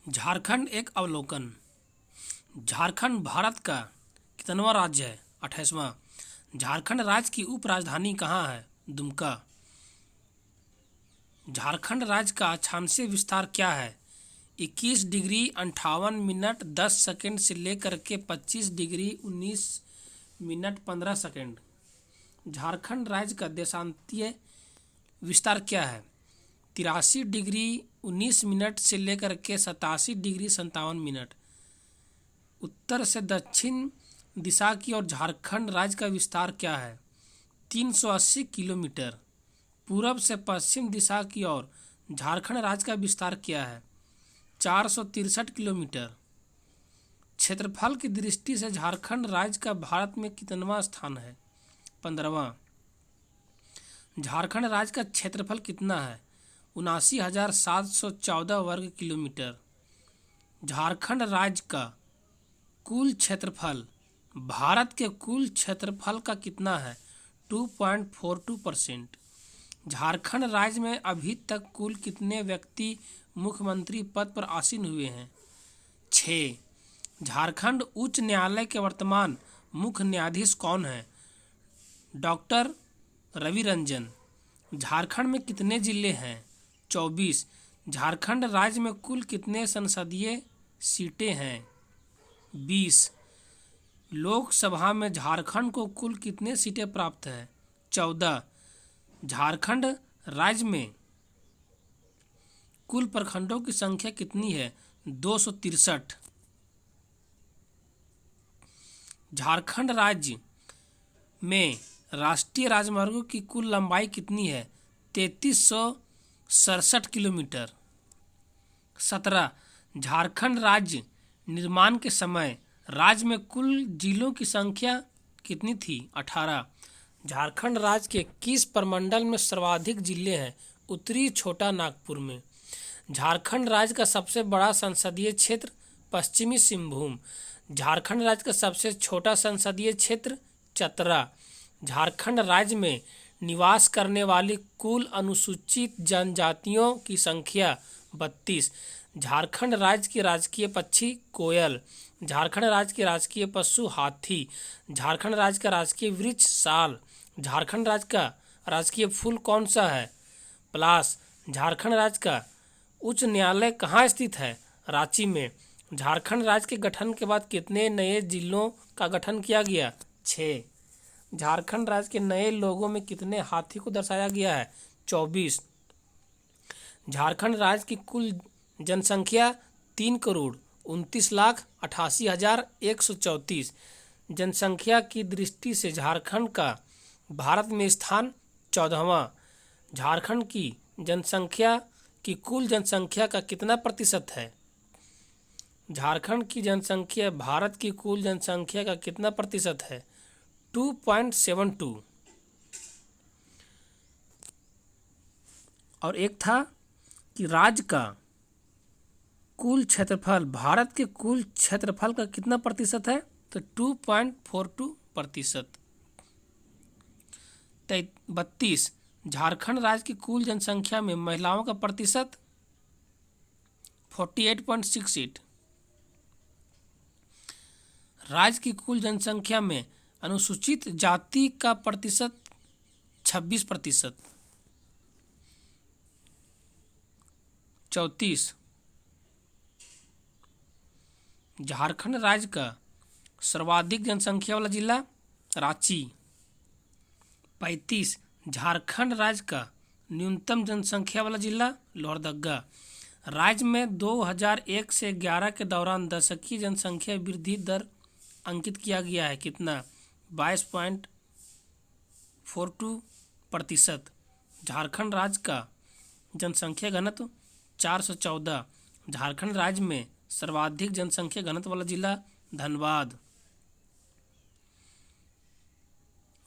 झारखंड एक अवलोकन। झारखंड भारत का कितनवां राज्य है? 28वां। झारखंड राज्य की उप राजधानी कहाँ है? दुमका। झारखंड राज्य का अक्षांशीय विस्तार क्या है? 21 डिग्री 58 मिनट 10 सेकंड से लेकर के 25 डिग्री 19 मिनट 15 सेकंड। झारखंड राज्य का देशांतीय विस्तार क्या है? 83 डिग्री 19 मिनट से लेकर के 87 डिग्री 57 मिनट। उत्तर से दक्षिण दिशा की ओर झारखंड राज्य का विस्तार क्या है? 380 किलोमीटर। पूरब से पश्चिम दिशा की ओर झारखंड राज्य का विस्तार क्या है? 463 किलोमीटर। क्षेत्रफल की दृष्टि से झारखंड राज्य का भारत में कितनवां स्थान है? 15वां। झारखंड राज्य का क्षेत्रफल कितना है? 79,714 वर्ग किलोमीटर। झारखंड राज्य का कुल क्षेत्रफल भारत के कुल क्षेत्रफल का कितना है? 2.42%। झारखंड राज्य में अभी तक कुल कितने व्यक्ति मुख्यमंत्री पद पर आसीन हुए हैं? 6। झारखंड उच्च न्यायालय के वर्तमान मुख्य न्यायाधीश कौन है? डॉक्टर रवि रंजन। झारखंड में कितने जिले हैं? 24। झारखंड राज्य में कुल कितने संसदीय सीटें हैं? 20। लोकसभा में झारखंड को कुल कितने सीटें प्राप्त हैं? 14। झारखंड राज्य में कुल प्रखंडों की संख्या कितनी है? 263। झारखंड राज्य में राष्ट्रीय राजमार्गों की कुल लंबाई कितनी है? 3367 किलोमीटर। 17। झारखंड राज्य निर्माण के समय राज्य में कुल जिलों की संख्या कितनी थी? 18। झारखंड राज्य के किस प्रमंडल में सर्वाधिक जिले हैं? उत्तरी छोटा नागपुर में। झारखंड राज्य का सबसे बड़ा संसदीय क्षेत्र पश्चिमी सिंहभूम। झारखंड राज्य का सबसे छोटा संसदीय क्षेत्र चतरा। झारखंड राज्य में निवास करने वाली कुल अनुसूचित जनजातियों की संख्या 32। झारखंड राज्य की राजकीय पक्षी कोयल। झारखंड राज्य के राजकीय पशु हाथी। झारखंड राज्य का राजकीय वृक्ष साल। झारखंड राज्य का राजकीय फूल कौन सा है? पलाश। झारखंड राज्य का उच्च न्यायालय कहाँ स्थित है? रांची में। झारखंड राज्य के गठन के बाद कितने नए जिलों का गठन किया गया? 6। झारखंड राज्य के नए लोगों में कितने हाथी को दर्शाया गया है? 24। झारखंड राज्य की कुल जनसंख्या 3,29,88,134। जनसंख्या की दृष्टि से झारखंड का भारत में स्थान 14वां। झारखंड की जनसंख्या की कुल जनसंख्या का कितना प्रतिशत है? झारखंड की जनसंख्या भारत की कुल जनसंख्या का कितना प्रतिशत है? 2.72। और एक था कि राज्य का कुल क्षेत्रफल भारत के कुल क्षेत्रफल का कितना प्रतिशत है? तो 2.42%। 32। झारखंड राज्य की कुल जनसंख्या में महिलाओं का प्रतिशत 48.68। राज्य की कुल जनसंख्या में अनुसूचित जाति का प्रतिशत 26%। 34। झारखंड राज्य का सर्वाधिक जनसंख्या वाला जिला रांची। 35। झारखंड राज्य का न्यूनतम जनसंख्या वाला जिला लोहरदगा। राज्य में 2001 से 11 के दौरान दशकीय जनसंख्या वृद्धि दर अंकित किया गया है कितना? 22.42%। झारखंड राज्य का जनसंख्या घनत्व 414। झारखंड राज्य में सर्वाधिक जनसंख्या घनत्व वाला जिला धनबाद।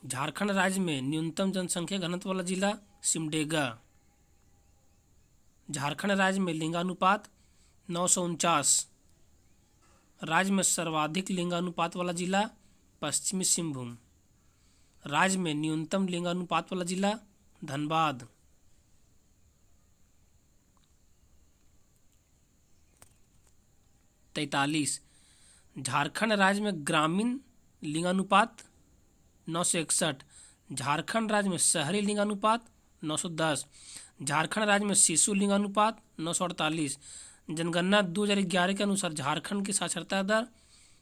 झारखंड राज्य में न्यूनतम जनसंख्या घनत्व वाला जिला सिमडेगा। झारखंड राज्य में लिंगानुपात 949। राज्य में सर्वाधिक लिंगानुपात वाला जिला पश्चिमी सिंहभूम। राज्य में न्यूनतम लिंगानुपात वाला जिला धनबाद। 43। झारखंड राज्य में ग्रामीण लिंगानुपात 961। झारखंड राज्य में शहरी लिंगानुपात 910। झारखंड राज्य में शिशु लिंगानुपात 948। जनगणना 2011 के अनुसार झारखंड की साक्षरता दर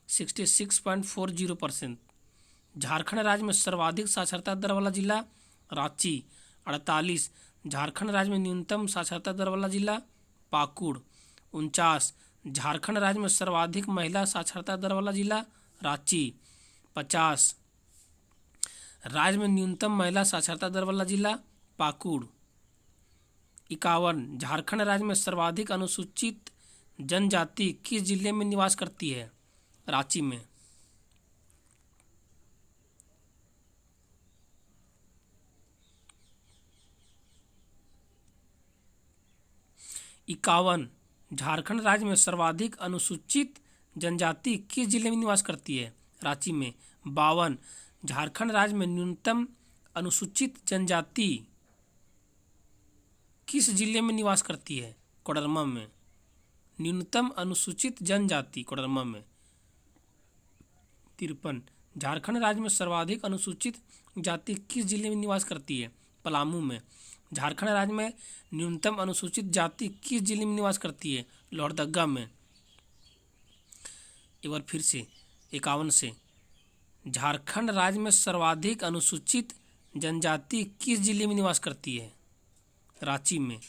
66.40%। झारखंड राज्य में सर्वाधिक साक्षरता दर वाला जिला रांची 48। झारखंड राज्य में न्यूनतम साक्षरता दर वाला जिला पाकुड़ 49। झारखंड राज्य में सर्वाधिक महिला साक्षरता दर वाला जिला रांची 50। राज्य में न्यूनतम महिला साक्षरता दर वाला जिला पाकुड़ 51। झारखंड राज्य में सर्वाधिक अनुसूचित जनजाति किस जिले में निवास करती है? रांची में। 51। झारखंड राज्य में सर्वाधिक अनुसूचित जनजाति किस जिले में निवास करती है? रांची में। 52। झारखंड राज्य में न्यूनतम अनुसूचित जनजाति किस जिले में निवास करती है? कोडरमा में। न्यूनतम अनुसूचित जनजाति कोडरमा में। 53। झारखंड राज्य में सर्वाधिक अनुसूचित जाति किस जिले में निवास करती है? पलामू में। झारखंड राज्य में न्यूनतम अनुसूचित जाति किस जिले में निवास करती है? लोहरदगा में। एक बार फिर से 51 से। झारखंड राज्य में सर्वाधिक अनुसूचित जनजाति किस जिले में निवास करती है? रांची में।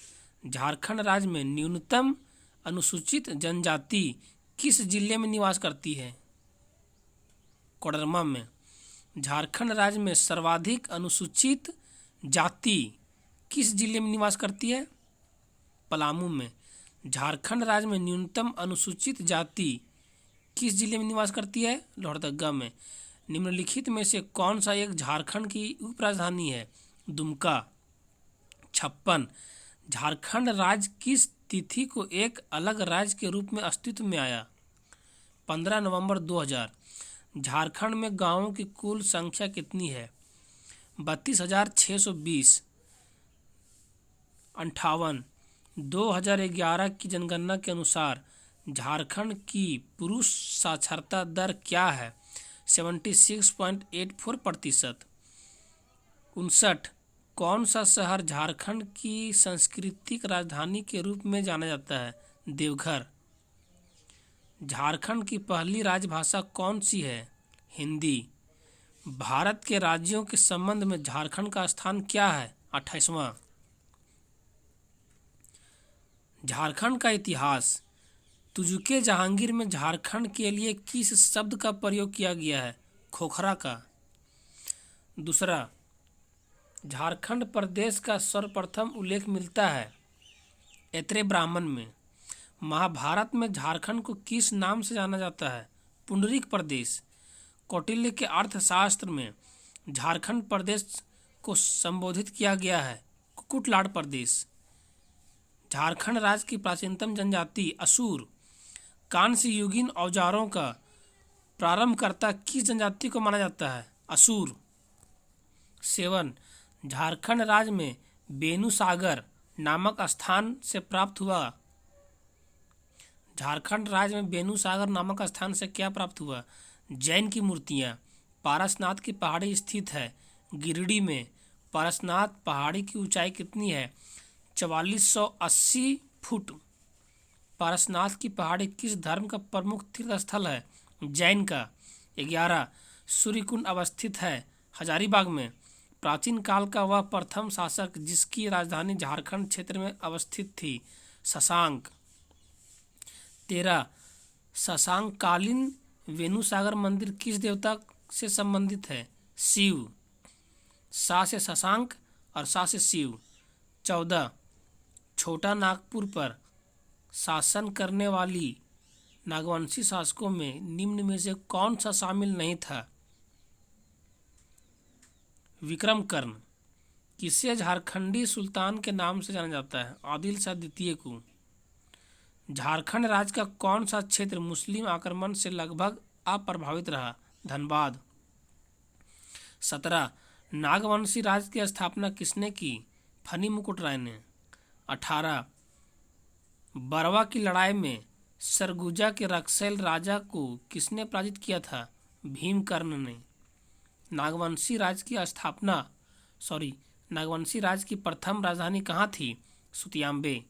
झारखंड राज्य में न्यूनतम अनुसूचित जनजाति किस जिले में निवास करती है? कोडरमा में। झारखंड राज्य में सर्वाधिक अनुसूचित जाति किस जिले में निवास करती है? पलामू में। झारखंड राज्य में न्यूनतम अनुसूचित जाति किस जिले में निवास करती है? लोहरदगा में। निम्नलिखित में से कौन सा एक झारखंड की उपराजधानी है? दुमका। 56। झारखंड राज्य किस तिथि को एक अलग राज्य के रूप में अस्तित्व में आया? 15 नवंबर 2000। झारखंड में गांवों की कुल संख्या कितनी है? 32,620। 58। 2011 की जनगणना के अनुसार झारखंड की पुरुष साक्षरता दर क्या है? 76.84%। 59। कौन सा शहर झारखंड की सांस्कृतिक राजधानी के रूप में जाना जाता है? देवघर। झारखंड की पहली राजभाषा कौन सी है? हिंदी। भारत के राज्यों के संबंध में झारखंड का स्थान क्या है? 28वां। झारखंड का इतिहास। तुजुके जहांगीर में झारखंड के लिए किस शब्द का प्रयोग किया गया है? खोखरा का। दूसरा, झारखंड प्रदेश का सर्वप्रथम उल्लेख मिलता है ऐत्रेय ब्राह्मण में। महाभारत में झारखंड को किस नाम से जाना जाता है? पुंडरीक प्रदेश। कौटिल्य के अर्थशास्त्र में झारखंड प्रदेश को संबोधित किया गया है कुकुटलाड़ प्रदेश। झारखंड राज्य की प्राचीनतम जनजाति असुर। कांस्य युगीन औजारों का प्रारंभकर्ता किस जनजाति को माना जाता है? असुर। 7। झारखंड राज्य में बेनुसागर नामक स्थान से प्राप्त हुआ। झारखंड राज्य में बेनुसागर नामक स्थान से क्या प्राप्त हुआ? जैन की मूर्तियां। पारसनाथ की पहाड़ी स्थित है गिरिडीह में। पारसनाथ पहाड़ी की ऊंचाई कितनी है? 4480 फुट। पारसनाथ की पहाड़ी किस धर्म का प्रमुख तीर्थ स्थल है? जैन का। 11। सूर्यकुंड अवस्थित है हजारीबाग में। प्राचीन काल का वह प्रथम शासक जिसकी राजधानी झारखंड क्षेत्र में अवस्थित थी? शशांक। 13। शशांककालीन वेणुसागर मंदिर किस देवता से संबंधित है? शिव। सा से शशांक और सा से शिव। 14। छोटा नागपुर पर शासन करने वाली नागवंशी शासकों में निम्न में से कौन सा शामिल नहीं था? विक्रम कर्ण। किसे झारखंडी सुल्तान के नाम से जाना जाता है? आदिल शाह द्वितीय को। झारखंड राज्य का कौन सा क्षेत्र मुस्लिम आक्रमण से लगभग अप्रभावित रहा? धनबाद। 17। नागवंशी राज्य की स्थापना किसने की? फनी मुकुट राय ने। 18। बरवा की लड़ाई में सरगुजा के रक्सैल राजा को किसने पराजित किया था? भीमकर्ण ने। नागवंशी राज की स्थापना नागवंशी राज की प्रथम राजधानी कहाँ थी? सुतियाम्बे।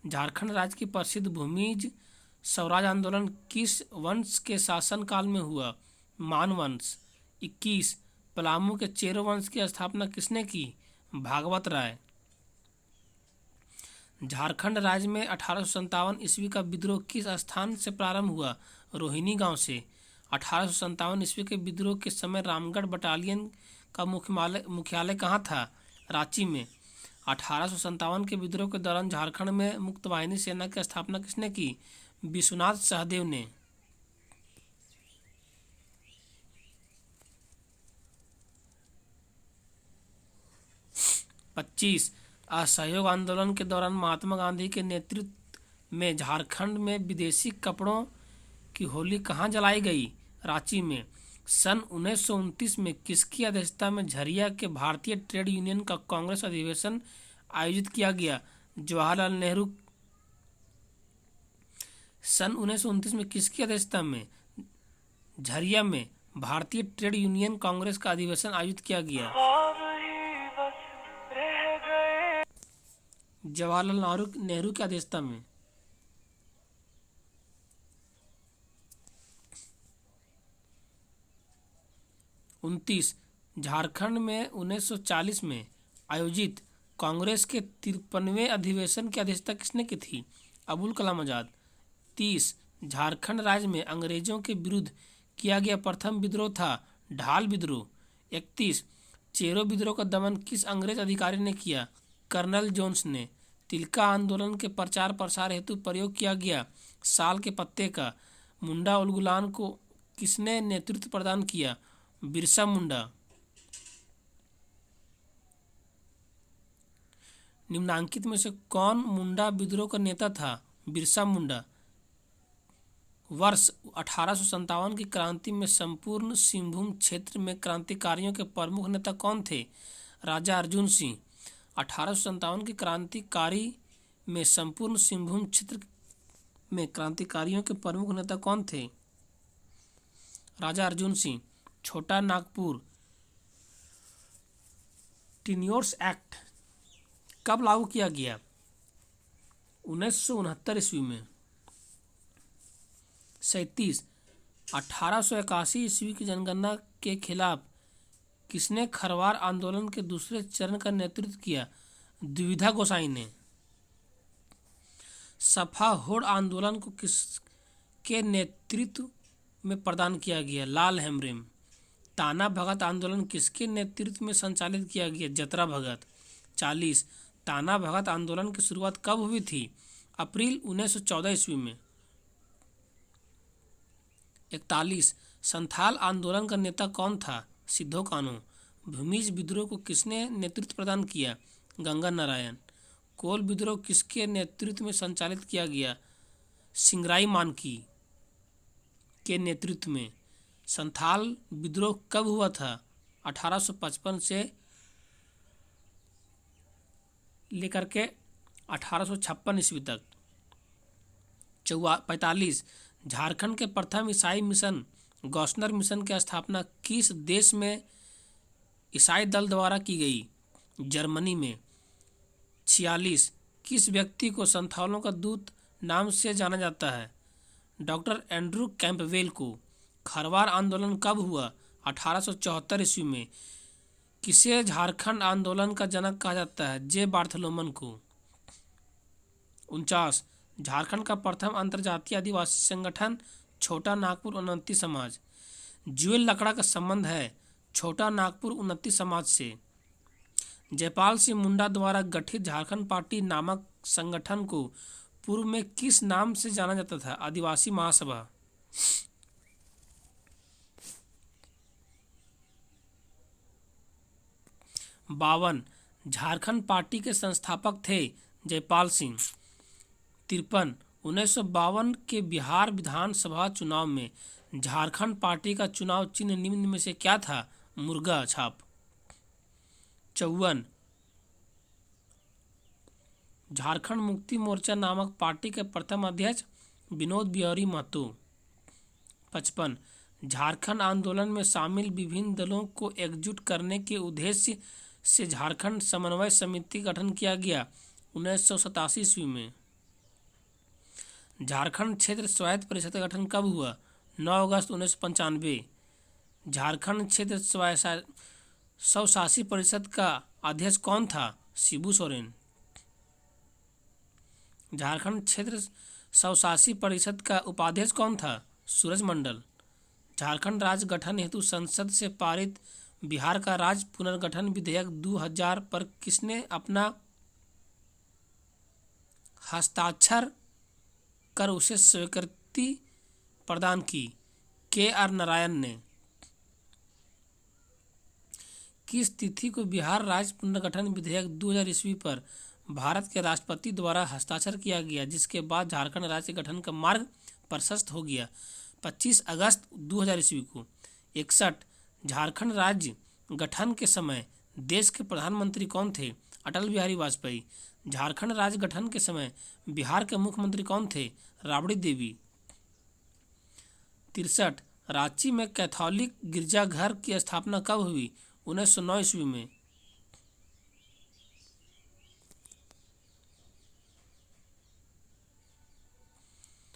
झारखंड राज्य की प्रसिद्ध भूमिज स्वराज आंदोलन किस वंश के शासन काल में हुआ? मान वंश। 21 पलामू के चेरो वंश की स्थापना किसने की? भागवत राय। झारखंड राज्य में 1857 ईस्वी का विद्रोह किस स्थान से प्रारंभ हुआ? रोहिणी गांव से। 1857 ईस्वी के विद्रोह के समय रामगढ़ बटालियन का मुख्यालय कहाँ था? रांची में। 1857 के विद्रोह के दौरान झारखंड में मुक्तवाहिनी सेना की स्थापना किसने की? विश्वनाथ सहदेव ने। 25 असहयोग आंदोलन के दौरान महात्मा गांधी के नेतृत्व में झारखंड में विदेशी कपड़ों की होली कहाँ जलाई गई? रांची में। सन 1929 में किसकी अध्यक्षता में झरिया के भारतीय ट्रेड यूनियन का कांग्रेस अधिवेशन आयोजित किया गया? जवाहरलाल नेहरू। सन 1929 में किसकी अध्यक्षता में झरिया में भारतीय ट्रेड यूनियन कांग्रेस का अधिवेशन आयोजित किया गया? जवाहरलाल नेहरू की अध्यक्षता में। 29 झारखंड में 1940 में आयोजित कांग्रेस के 53वें अधिवेशन की अध्यक्षता किसने की थी? अबुल कलाम आजाद। 30 झारखंड राज्य में अंग्रेजों के विरुद्ध किया गया प्रथम विद्रोह था ढाल विद्रोह। 31 चेरो विद्रोह का दमन किस अंग्रेज अधिकारी ने किया? कर्नल जोन्स ने। तिलका आंदोलन के प्रचार प्रसार हेतु प्रयोग किया गया साल के पत्ते का मुंडा उलगुलान को किसने नेतृत्व प्रदान किया? बिरसा मुंडा। निम्नांकित में से कौन मुंडा विद्रोह का नेता था? बिरसा मुंडा। वर्ष 1857 की क्रांति में संपूर्ण सिंहभूम क्षेत्र में क्रांतिकारियों के प्रमुख नेता कौन थे? राजा अर्जुन सिंह। 1857 की क्रांतिकारी में संपूर्ण सिंहभूम क्षेत्र में क्रांतिकारियों के प्रमुख नेता कौन थे? राजा अर्जुन सिंह। छोटा नागपुर टेन्योर्स एक्ट कब लागू किया गया? 1969 ईस्वी में। 37 1881 ईस्वी की जनगणना के खिलाफ किसने खरवार आंदोलन के दूसरे चरण का नेतृत्व किया? द्विविधा गोसाई ने। सफा होड़ आंदोलन को किसके नेतृत्व में प्रदान किया गया? लाल हेमब्रम। ताना भगत आंदोलन किसके नेतृत्व में संचालित किया गया? जतरा भगत। 40 ताना भगत आंदोलन की शुरुआत कब हुई थी? अप्रैल 1914 ईस्वी में। 41 संथाल आंदोलन का नेता कौन था? सिद्धो कान्हू। भूमिज विद्रोह को किसने नेतृत्व प्रदान किया? गंगा नारायण। कोल विद्रोह किसके नेतृत्व में संचालित किया गया? सिंगराई मानकी के नेतृत्व में। संथाल विद्रोह कब हुआ था? 1855 से लेकर के 1856 ईस्वी तक। 45 झारखंड के प्रथम ईसाई मिशन गौस्नर मिशन की स्थापना किस देश में ईसाई दल द्वारा की गई? जर्मनी में। 46 किस व्यक्ति को संथालों का दूत नाम से जाना जाता है? डॉक्टर एंड्रू कैंपवेल को। खरवार आंदोलन कब हुआ? 1874 ईस्वी में। किसे झारखंड आंदोलन का जनक कहा जाता है? जे बार्थलोमन को। 49 झारखंड का प्रथम अंतर्जातीय आदिवासी संगठन छोटा नागपुर उन्नति समाज। ज्वेल लकड़ा का संबंध है छोटा नागपुर उन्नति समाज से। जयपाल सिंह मुंडा द्वारा गठित झारखंड पार्टी नामक संगठन को पूर्व में किस नाम से जाना जाता था? आदिवासी महासभा। 52 झारखंड पार्टी के संस्थापक थे जयपाल सिंह। 53 1952 के बिहार विधानसभा चुनाव में झारखंड पार्टी का चुनाव चिन्ह निम्न में से क्या था? मुर्गा छाप। 54 झारखंड मुक्ति मोर्चा नामक पार्टी के प्रथम अध्यक्ष विनोद बिहारी महतो। 55 झारखंड आंदोलन में शामिल विभिन्न दलों को एकजुट करने के उद्देश्य से झारखंड समन्वय समिति का गठन किया गया 1987 ईस्वी में। झारखंड क्षेत्र स्वायत्त परिषद का गठन कब हुआ? 9 अगस्त 1995। झारखंड क्षेत्र स्वशासी परिषद का अध्यक्ष कौन था? शिबू सोरेन। झारखंड क्षेत्र स्वशासी परिषद का उपाध्यक्ष कौन था? सूरज मंडल। झारखंड राज्य गठन हेतु संसद से पारित बिहार का राज्य पुनर्गठन विधेयक 2000 पर किसने अपना हस्ताक्षर कर उसे स्वीकृति प्रदान की? KR नारायण ने। किस तिथि को बिहार राज्य पुनर्गठन विधेयक 2000 ईस्वी पर भारत के राष्ट्रपति द्वारा हस्ताक्षर किया गया, जिसके बाद झारखंड राज्य गठन का मार्ग प्रशस्त हो गया? 25 अगस्त 2000 ईस्वी को। 61 झारखंड राज्य गठन के समय देश के प्रधानमंत्री कौन थे? अटल बिहारी वाजपेयी। झारखंड राज्य गठन के समय बिहार के मुख्यमंत्री कौन थे? राबड़ी देवी। 63 रांची में कैथोलिक गिरजाघर की स्थापना कब हुई? 1909 ईस्वी में।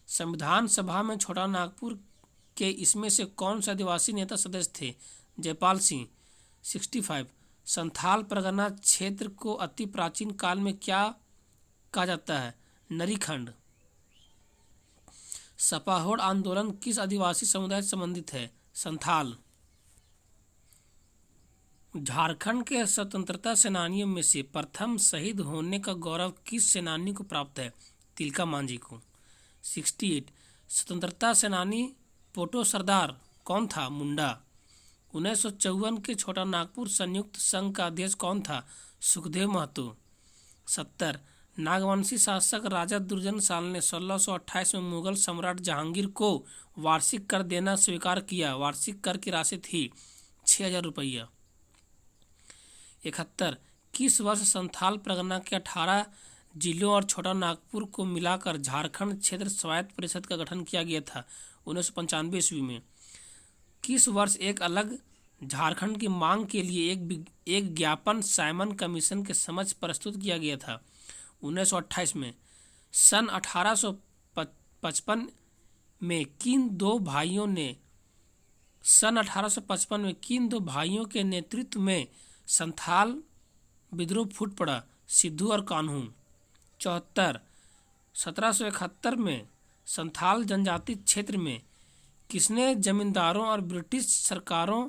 संविधान सभा में छोटा नागपुर के इसमें से कौन से आदिवासी नेता सदस्य थे? जयपाल सिंह। 65 संथाल परगना क्षेत्र को अति प्राचीन काल में क्या कहा जाता है? नरीखंड। सपाहोड़ आंदोलन किस आदिवासी समुदाय से संबंधित है? संथाल। झारखंड के स्वतंत्रता सेनानियों में से प्रथम शहीद होने का गौरव किस सेनानी को प्राप्त है? तिलका मांझी को। 68 स्वतंत्रता सेनानी पोटो सरदार कौन था? मुंडा। 1954 के छोटा नागपुर संयुक्त संघ का अध्यक्ष कौन था? सुखदेव महतो। 70 नागवंशी शासक राजा दुर्जन साल ने 1628 में मुगल सम्राट जहांगीर को वार्षिक कर देना स्वीकार किया। वार्षिक कर की राशि थी 6000 रुपया। 71 किस वर्ष संथाल परगना के 18 जिलों और छोटा नागपुर को मिलाकर झारखंड क्षेत्र स्वायत्त परिषद का गठन किया गया था? 1995 ईस्वी में। किस वर्ष एक अलग झारखंड की मांग के लिए एक ज्ञापन साइमन कमीशन के समक्ष प्रस्तुत किया गया था? 1928 में। सन 1855 में किन दो भाइयों के नेतृत्व में संथाल विद्रोह फूट पड़ा? सिद्धू और कान्हू। 74 1771 में संथाल जनजाति क्षेत्र में किसने जमींदारों और ब्रिटिश सरकारों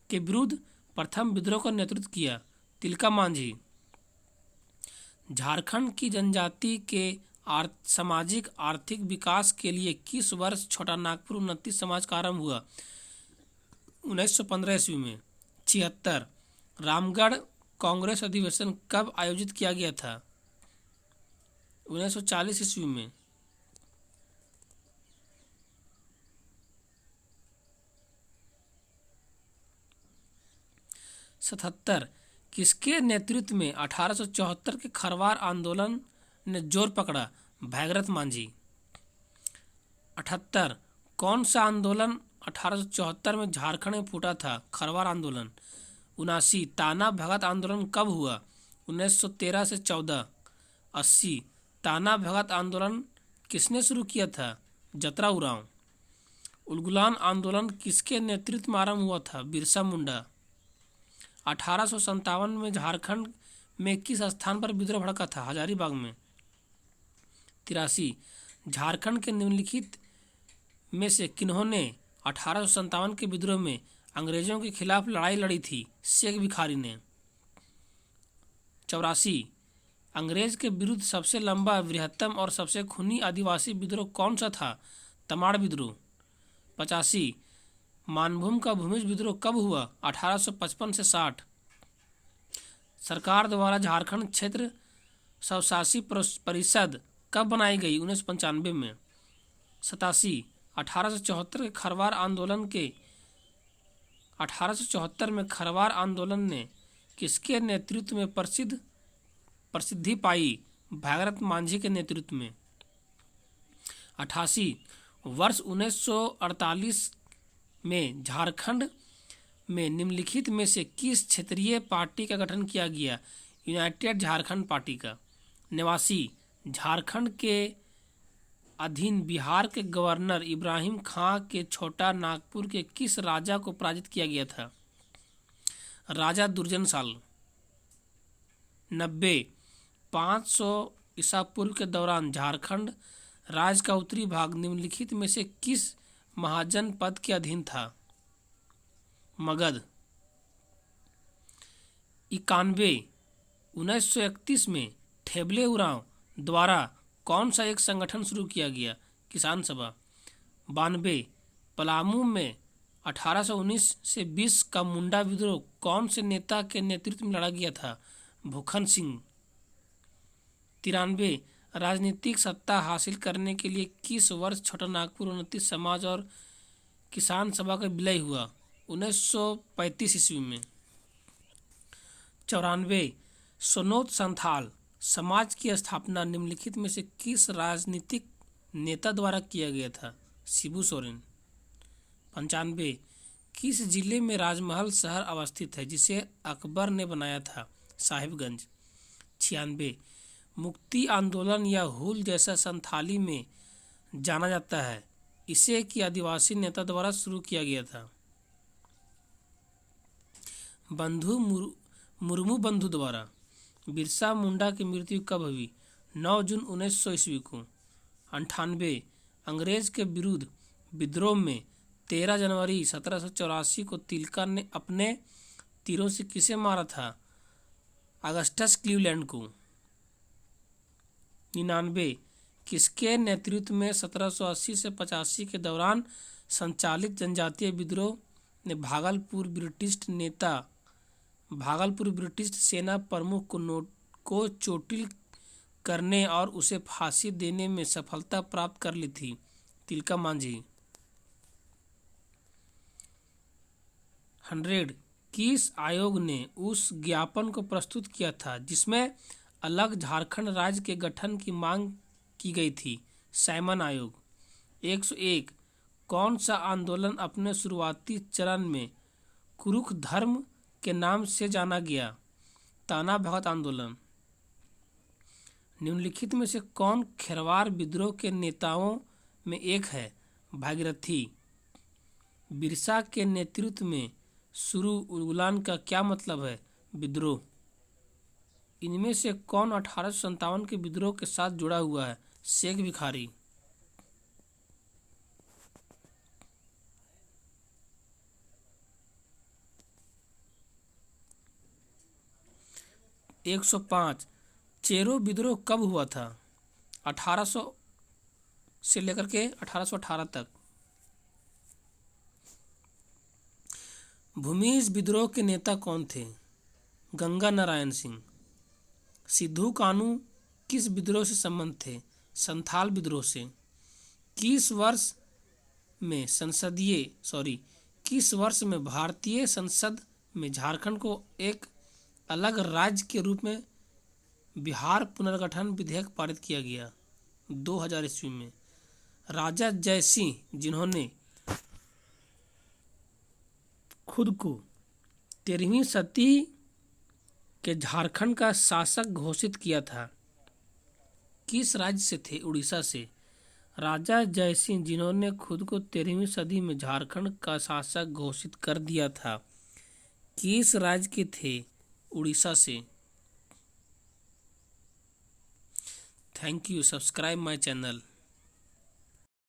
के विरुद्ध प्रथम विद्रोह का नेतृत्व किया? तिलका मांझी। झारखंड की जनजाति के सामाजिक आर्थिक विकास के लिए किस वर्ष छोटा नागपुर उन्नति समाज का आरंभ हुआ? 1915 ईस्वी में। 76 रामगढ़ कांग्रेस अधिवेशन कब आयोजित किया गया था? 1940 ईस्वी में। 77 किसके नेतृत्व में 1874 के खरवार आंदोलन ने जोर पकड़ा? भैगरथ मांझी। 78 कौन सा आंदोलन 1874 में झारखंड में फूटा था? खरवार आंदोलन। 79 ताना भगत आंदोलन कब हुआ? 1913 से 14। 80 ताना भगत आंदोलन किसने शुरू किया था? जतरा उरांव। उलगुलान आंदोलन किसके नेतृत्व में आरंभ हुआ था? बिरसा मुंडा। 1857 में झारखंड में किस स्थान पर विद्रोह भड़का था? हजारीबाग में। 83 झारखंड के निम्नलिखित में से किन्होंने 1857 के विद्रोह में अंग्रेजों के खिलाफ लड़ाई लड़ी थी? शेख भिखारी ने। 84 अंग्रेज के विरुद्ध सबसे लंबा, बृहत्तम और सबसे खूनी आदिवासी विद्रोह कौन सा था? तमाड़ विद्रोह। 85 मानभूम का भूमिज विद्रोह कब हुआ? 1855 से 60। सरकार द्वारा झारखंड क्षेत्र स्वशासी परिषद कब बनाई गई? 1995 में। 87 1874 के खरवार आंदोलन के 1874 में खरवार आंदोलन ने किसके नेतृत्व में प्रसिद्धि पाई? भैगरथ मांझी के नेतृत्व में। 88 वर्ष 1948 में झारखंड में निम्नलिखित में से किस क्षेत्रीय पार्टी का गठन किया गया? यूनाइटेड झारखंड पार्टी का। 89 झारखंड के अधीन बिहार के गवर्नर इब्राहिम खां के छोटा नागपुर के किस राजा को पराजित किया गया था? राजा दुर्जन साल। 90 500 ईसा पूर्व के दौरान झारखंड राज्य का उत्तरी भाग निम्नलिखित में से किस महाजन पद के अधीन था? मगध। 91 1931 में ठेबले उरांव द्वारा कौन सा एक संगठन शुरू किया गया? किसान सभा। 92 पलामू में 1819 से 20 का मुंडा विद्रोह कौन से नेता के नेतृत्व में लड़ा गया था? भूखन सिंह। 93 राजनीतिक सत्ता हासिल करने के लिए किस वर्ष छोटा नागपुर उन्नति समाज और किसान सभा का विलय हुआ? 1935 ईस्वी में। 94 सोनोत संथाल समाज की स्थापना निम्नलिखित में से किस राजनीतिक नेता द्वारा किया गया था? शिबू सोरेन। 95 किस जिले में राजमहल शहर अवस्थित है जिसे अकबर ने बनाया था? साहिबगंज। 96 मुक्ति आंदोलन या हुल जैसा संथाली में जाना जाता है, इसे कि आदिवासी नेता द्वारा शुरू किया गया था? मुर्मू बंधु द्वारा। बिरसा मुंडा की मृत्यु कब हुई? 9 जून 1900 ईस्वी को। 98 अंग्रेज के विरुद्ध विद्रोह में 13 जनवरी 1784 को तिलका ने अपने तीरों से किसे मारा था? अगस्टस क्लीवलैंड को। 99 किसके नेतृत्व में 1780 से 85 के दौरान संचालित जनजातीय विद्रोह ने भागलपुर ब्रिटिश सेना प्रमुख को चोटिल करने और उसे फांसी देने में सफलता प्राप्त कर ली थी? तिलका मांझी। 100 किस आयोग ने उस ज्ञापन को प्रस्तुत किया था जिसमें अलग झारखंड राज्य के गठन की मांग की गई थी? साइमन आयोग। 101 कौन सा आंदोलन अपने शुरुआती चरण में कुरुख धर्म के नाम से जाना गया? ताना भगत आंदोलन। निम्नलिखित में से कौन खेरवार विद्रोह के नेताओं में एक है? भागीरथी। बिरसा के नेतृत्व में शुरू उलगुलान का क्या मतलब है? विद्रोह। इनमें से कौन 1857 के विद्रोह के साथ जुड़ा हुआ है? शेख भिखारी। 105 चेरो विद्रोह कब हुआ था? 1800 से लेकर के 1818 तक। भूमिज विद्रोह के नेता कौन थे? गंगा नारायण सिंह। सिद्धू कानू किस विद्रोह से संबंध थे? संथाल विद्रोह से। किस वर्ष में भारतीय संसद में झारखंड को एक अलग राज्य के रूप में बिहार पुनर्गठन विधेयक पारित किया गया? 2000 ईस्वी में। राजा जयसिंह जिन्होंने खुद को 13वीं सदी के झारखंड का शासक घोषित किया था, किस राज्य से थे? उड़ीसा से। राजा जयसिंह जिन्होंने खुद को 13वीं सदी में झारखंड का शासक घोषित कर दिया था, किस राज्य के थे? उड़ीसा से। Thank you. Subscribe my channel.